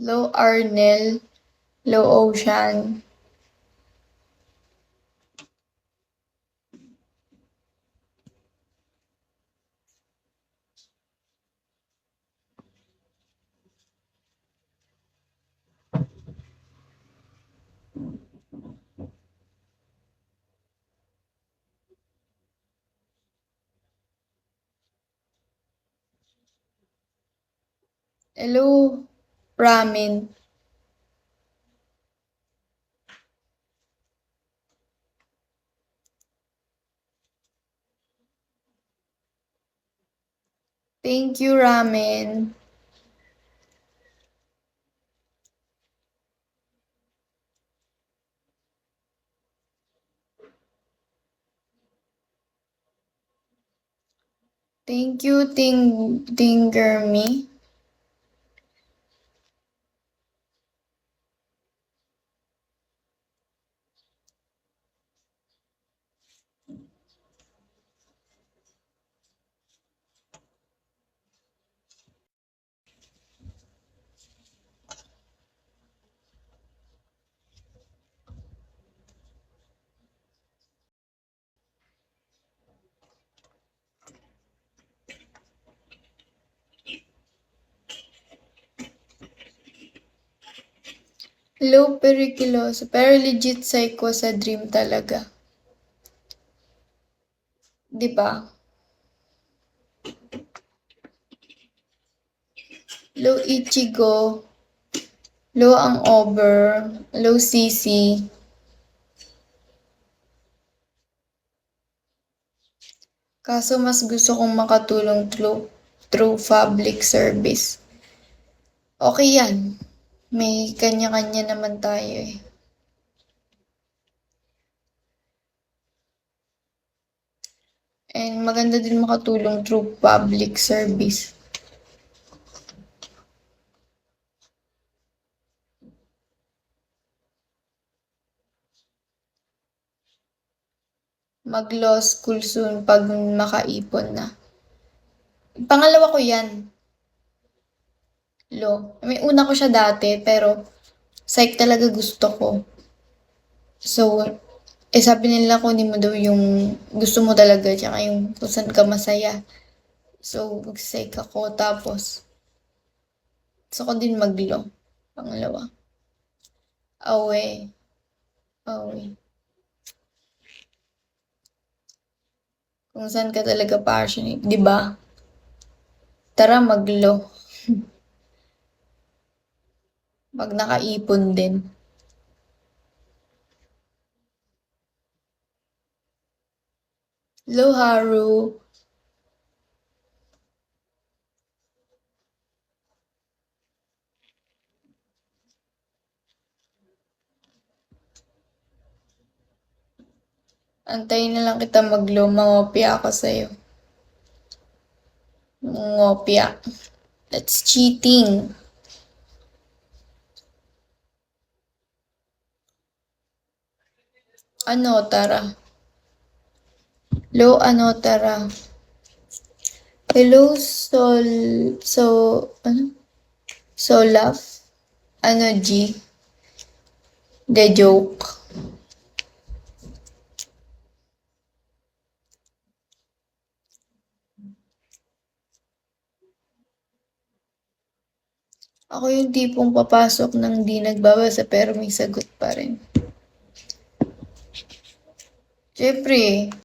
Low Arnel, Low Ocean. Hello, Ramen. Thank you, Ramen. Thank you, Tingerme. Low perikiloso, pero legit psycho sa dream talaga. 'Di ba? Low Ichigo, low ang over, low CC. Kaso mas gusto kong makatulong through public service. Okay yan. May kanya-kanya naman tayo eh. And maganda din makatulong through public service. Mag-law school soon pag makaipon na. Pangalawa ko yan. Law. May una ko siya dati, pero psych talaga gusto ko. So, sabi nila kunin mo daw yung gusto mo talaga, tsaka yung kung saan ka masaya. So, mag-psych ako, tapos gusto ko din mag-law. Pangalawa. Awe. Awe. Kung saan ka talaga passionate, di ba? Tara mag-law. Pag nakaipon din. Hello, Haru. Antayin na lang kita mag-law. Mangopya ako sa'yo. Ngopya. That's cheating. Ano, Tara? Hello, ano, Tara? Hello, ano? Solaf? Ano, G? The joke. Ako yung tipong papasok nang di nagbabasa pero may sagot pa rin. Siyempre,